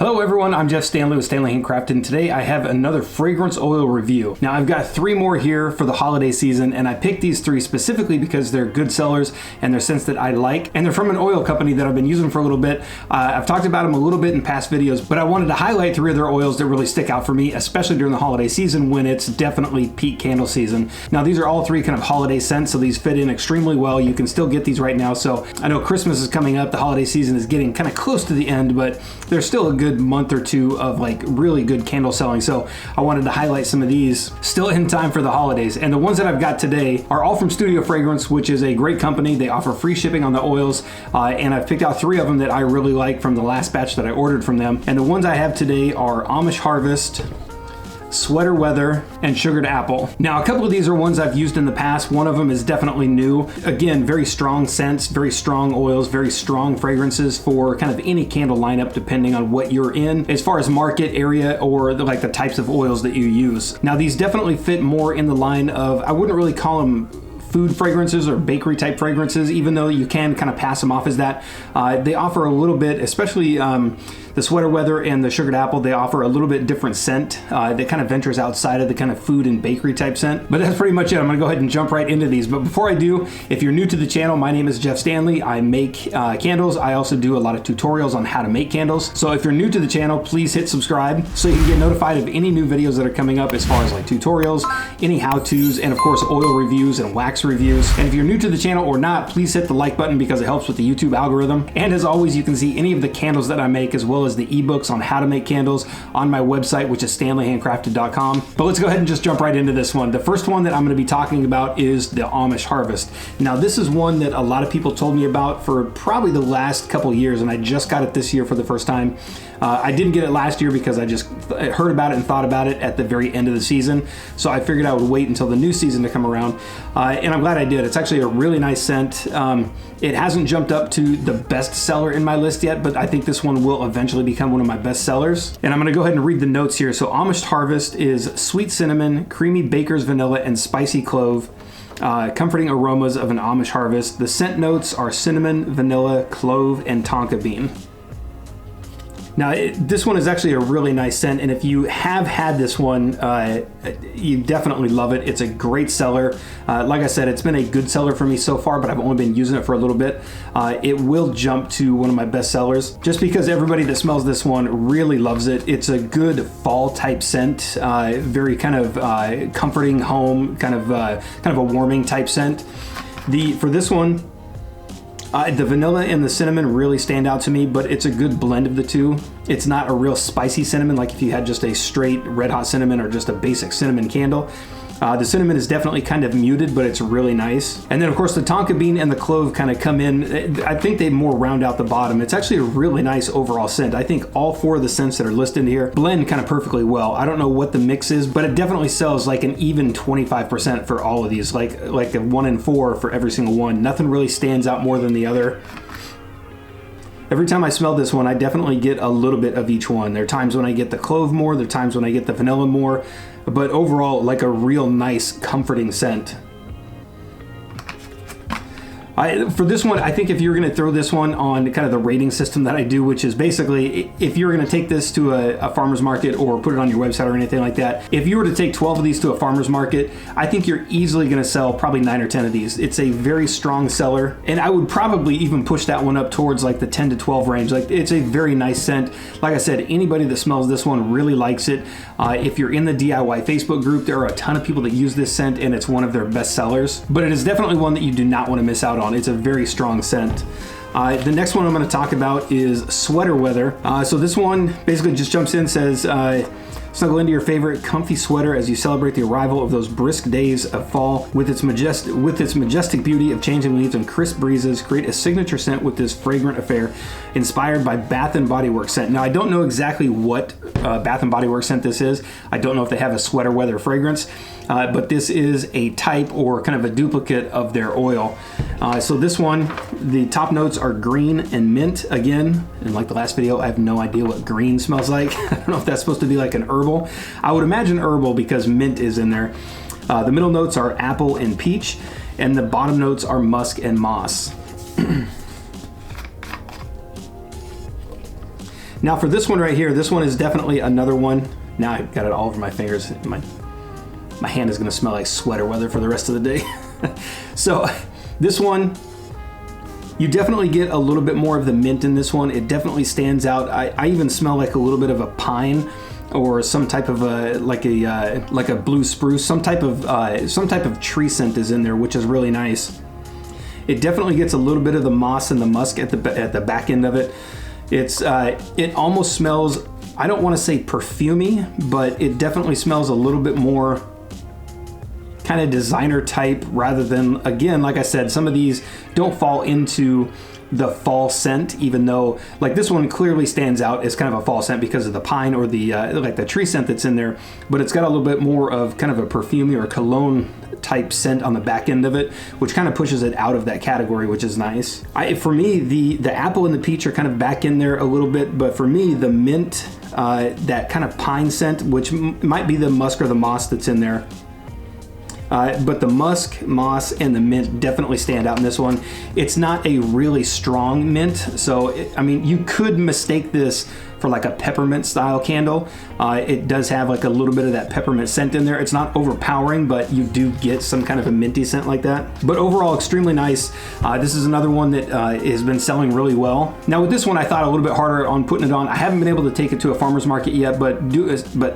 Hello everyone, I'm Jeff Standley with Standley Handcrafted, and today I have another fragrance oil review. Now I've got 3 more here for the holiday season, and I picked these 3 specifically because they're good sellers and they're scents that I like, and they're from an oil company that I've been using for a little bit. I've talked about them a little bit in past videos, but I wanted to highlight 3 of their oils that really stick out for me, especially during the holiday season when it's definitely peak candle season. Now these are all 3 kind of holiday scents, so these fit in extremely well. You can still get these right now, so I know Christmas is coming up, the holiday season is getting kind of close to the end, but there's still a good month or 2 of like really good candle selling, so I wanted to highlight some of these still in time for the holidays. And the ones that I've got today are all from Studio Fragrance, which is a great company. They offer free shipping on the oils, and I've picked out 3 of them that I really like from the last batch that I ordered from them. And the ones I have today are Amish Harvest, Sweater Weather, and Sugared Apple. Now a couple of these are ones I've used in the past. One of them is definitely new. Again, very strong scents, very strong oils, very strong fragrances for kind of any candle lineup depending on what you're in as far as market area or the types of oils that you use. Now these definitely fit more in the line of, I wouldn't really call them food fragrances or bakery type fragrances, even though you can kind of pass them off as that. They offer a little bit, especially the Sweater Weather and the Sugared Apple, they offer a little bit different scent that kind of ventures outside of the kind of food and bakery type scent. But that's pretty much it. I'm gonna go ahead and jump right into these. But before I do, if you're new to the channel, my name is Jeff Standley. I make candles. I also do a lot of tutorials on how to make candles. So if you're new to the channel, please hit subscribe so you can get notified of any new videos that are coming up as far as like tutorials, any how-tos, and of course oil reviews and wax reviews. And if you're new to the channel or not, please hit the like button because it helps with the YouTube algorithm. And as always, you can see any of the candles that I make as well as the ebooks on how to make candles on my website, which is StanleyHandcrafted.com. But let's go ahead and just jump right into this one. The first one that I'm going to be talking about is the Amish Harvest. Now this is one that a lot of people told me about for probably the last couple years, and I just got it this year for the first time. I didn't get it last year because I just heard about it and thought about it at the very end of the season. So I figured I would wait until the new season to come around. And I'm glad I did. It's actually a really nice scent. It hasn't jumped up to the best seller in my list yet, but I think this one will eventually become one of my best sellers. And I'm gonna go ahead and read the notes here. So Amish Harvest is sweet cinnamon, creamy baker's vanilla, and spicy clove. Comforting aromas of an Amish harvest. The scent notes are cinnamon, vanilla, clove, and tonka bean. Now, this one is actually a really nice scent, and if you have had this one, you definitely love it. It's a great seller. Like I said, it's been a good seller for me so far, but I've only been using it for a little bit. It will jump to one of my best sellers just because everybody that smells this one really loves it. It's a good fall type scent, very kind of comforting home, kind of a warming type scent. For this one, the vanilla and the cinnamon really stand out to me, but it's a good blend of the 2. It's not a real spicy cinnamon like if you had just a straight red hot cinnamon or just a basic cinnamon candle. The cinnamon is definitely kind of muted, but it's really nice. And then of course the tonka bean and the clove kind of come in. I think they more round out the bottom. It's actually a really nice overall scent. I think all 4 of the scents that are listed here blend kind of perfectly well. I don't know what the mix is, but it definitely sells like an even 25% for all of these, like a 1 in 4 for every single one. Nothing really stands out more than the other. Every time I smell this one, I definitely get a little bit of each one. There are times when I get the clove more, there are times when I get the vanilla more, but overall, like a real nice, comforting scent. For this one, I think if you're going to throw this one on kind of the rating system that I do, which is basically if you're going to take this to a farmer's market or put it on your website or anything like that, if you were to take 12 of these to a farmer's market, I think you're easily going to sell probably 9 or 10 of these. It's a very strong seller, and I would probably even push that one up towards like the 10 to 12 range. Like, it's a very nice scent. Like I said, anybody that smells this one really likes it. If you're in the DIY Facebook group, there are a ton of people that use this scent, and it's one of their best sellers. But it is definitely one that you do not want to miss out on. It's a very strong scent. The next one I'm going to talk about is Sweater Weather. So this one basically just jumps in, says, snuggle into your favorite comfy sweater as you celebrate the arrival of those brisk days of fall. With its majestic beauty of changing leaves and crisp breezes, create a signature scent with this fragrant affair inspired by Bath & Body Works scent. Now, I don't know exactly what Bath & Body Works scent this is. I don't know if they have a Sweater Weather fragrance, but this is a type or kind of a duplicate of their oil. So this one, the top notes are green and mint again. And like the last video, I have no idea what green smells like. I don't know if that's supposed to be like an herbal. I would imagine herbal because mint is in there. The middle notes are apple and peach, and the bottom notes are musk and moss. Now for this one right here, this one is definitely another one. Now I've got it all over my fingers. My hand is gonna smell like sweater weather for the rest of the day. So this one, you definitely get a little bit more of the mint in this one. It definitely stands out. I even smell like a little bit of a pine or some type of like a blue spruce. Some type of tree scent is in there, which is really nice. It definitely gets a little bit of the moss and the musk at the back end of it. It almost smells, I don't want to say perfumey, but it definitely smells a little bit more kind of designer type rather than, again, like I said, some of these don't fall into the fall scent, even though like this one clearly stands out as kind of a fall scent because of the pine or the like the tree scent that's in there, but it's got a little bit more of kind of a perfumey or cologne type scent on the back end of it, which kind of pushes it out of that category, which is nice. For me, the apple and the peach are kind of back in there a little bit, but for me, the mint, that kind of pine scent, which might be the musk or the moss that's in there, but the musk, moss, and the mint definitely stand out in this one. It's not a really strong mint, so I mean, you could mistake this for like a peppermint style candle. It does have like a little bit of that peppermint scent in there. It's not overpowering, but you do get some kind of a minty scent like that. But overall, extremely nice. This is another one that has been selling really well. Now with this one, I thought a little bit harder on putting it on. I haven't been able to take it to a farmer's market yet, but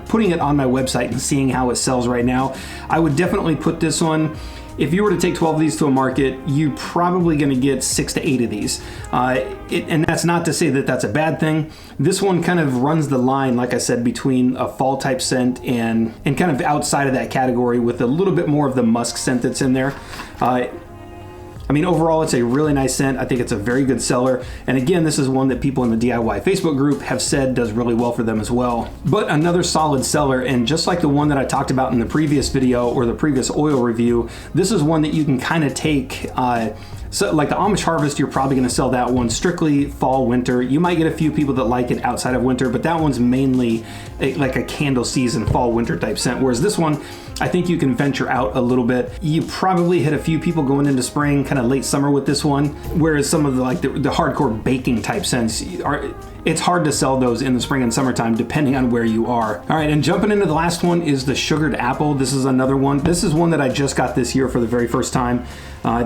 putting it on my website and seeing how it sells right now, I would definitely put this one. If you were to take 12 of these to a market, you're probably going to get 6 to 8 of these. And that's not to say that that's a bad thing. This one kind of runs the line, like I said, between a fall type scent and kind of outside of that category with a little bit more of the musk scent that's in there. I mean, overall, it's a really nice scent. I think it's a very good seller. And again, this is one that people in the DIY Facebook group have said does really well for them as well. But another solid seller, and just like the one that I talked about in the previous video or the previous oil review, this is one that you can kind of take, so like the Amish Harvest, you're probably going to sell that one strictly fall, winter. You might get a few people that like it outside of winter, but that one's mainly like a candle season, fall, winter type scent. Whereas this one, I think you can venture out a little bit. You probably hit a few people going into spring, kind of late summer with this one. Whereas some of the hardcore baking type scents it's hard to sell those in the spring and summertime depending on where you are. All right, and jumping into the last one is the sugared apple. This is another one. This is one that I just got this year for the very first time.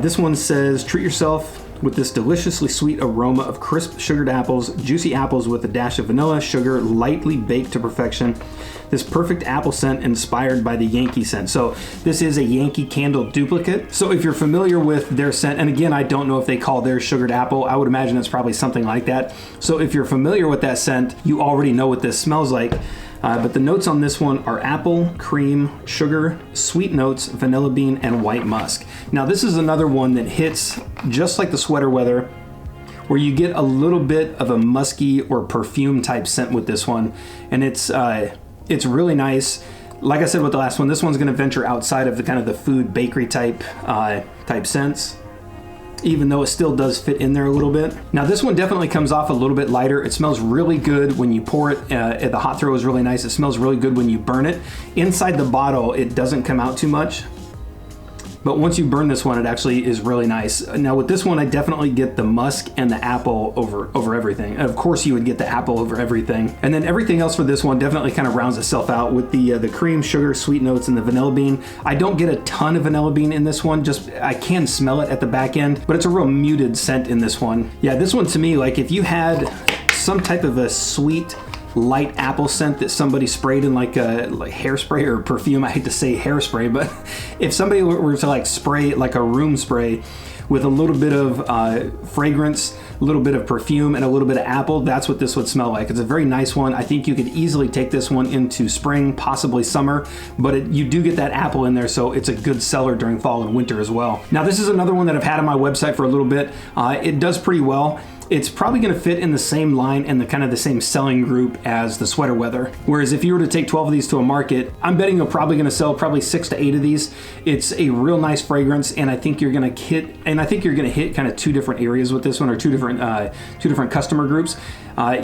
This one says, treat yourself with this deliciously sweet aroma of crisp sugared apples, juicy apples with a dash of vanilla, sugar, lightly baked to perfection. This perfect apple scent inspired by the Yankee scent. So this is a Yankee Candle duplicate. So if you're familiar with their scent, and again, I don't know if they call theirs sugared apple. I would imagine it's probably something like that. So if you're familiar with that scent, you already know what this smells like. But the notes on this one are apple, cream, sugar, sweet notes, vanilla bean, and white musk. Now this is another one that hits just like the sweater weather, where you get a little bit of a musky or perfume type scent with this one. And it's really nice. Like I said with the last one, this one's gonna venture outside of the kind of the food bakery type scents, even though it still does fit in there a little bit. Now this one definitely comes off a little bit lighter. It smells really good when you pour it. The hot throw is really nice. It smells really good when you burn it. Inside the bottle, it doesn't come out too much. But once you burn this one, it actually is really nice. Now with this one, I definitely get the musk and the apple over everything. And of course you would get the apple over everything. And then everything else for this one definitely kind of rounds itself out with the cream, sugar, sweet notes, and the vanilla bean. I don't get a ton of vanilla bean in this one, just I can smell it at the back end, but it's a real muted scent in this one. Yeah, this one to me, like if you had some type of a sweet, light apple scent that somebody sprayed in like hairspray or perfume. I hate to say hairspray, but if somebody were to like spray like a room spray with a little bit of fragrance, a little bit of perfume, and a little bit of apple, that's what this would smell like. It's a very nice one. I think you could easily take this one into spring, possibly summer, but you do get that apple in there, so it's a good seller during fall and winter as well. Now this is another one that I've had on my website for a little bit. It does pretty well. It's probably going to fit in the same line and the kind of the same selling group as the sweater weather. Whereas if you were to take 12 of these to a market, I'm betting you're probably going to sell probably 6 to 8 of these. It's a real nice fragrance, and I think you're going to hit kind of 2 different areas with this one, or two different customer groups.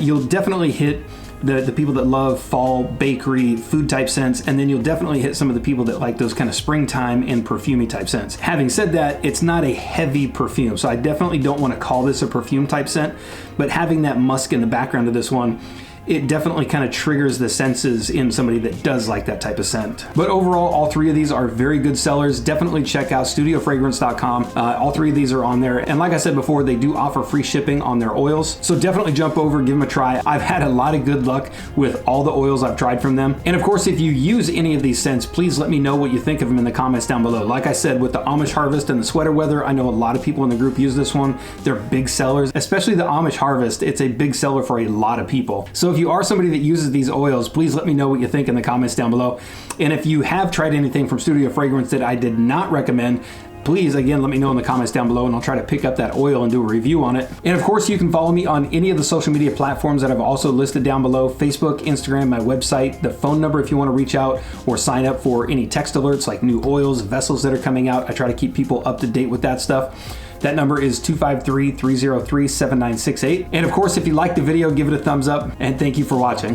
You'll definitely hit the people that love fall bakery food type scents, and then you'll definitely hit some of the people that like those kind of springtime and perfumey type scents. Having said that, it's not a heavy perfume, so I definitely don't want to call this a perfume type scent, but having that musk in the background of this one, it definitely kind of triggers the senses in somebody that does like that type of scent. But overall, all three of these are very good sellers. Definitely check out studiofragrance.com. All three of these are on there. And like I said before, they do offer free shipping on their oils. So definitely jump over, give them a try. I've had a lot of good luck with all the oils I've tried from them. And of course, if you use any of these scents, please let me know what you think of them in the comments down below. Like I said, with the Amish Harvest and the Sweater Weather, I know a lot of people in the group use this one. They're big sellers, especially the Amish Harvest. It's a big seller for a lot of people. So if you are somebody that uses these oils, please let me know what you think in the comments down below. And if you have tried anything from Studio Fragrance that I did not recommend, please, again, let me know in the comments down below and I'll try to pick up that oil and do a review on it. And of course, you can follow me on any of the social media platforms that I've also listed down below: Facebook, Instagram, my website, the phone number if you want to reach out or sign up for any text alerts like new oils, vessels that are coming out. I try to keep people up to date with that stuff. That number is 253-303-7968. And of course, if you liked the video, give it a thumbs up and thank you for watching.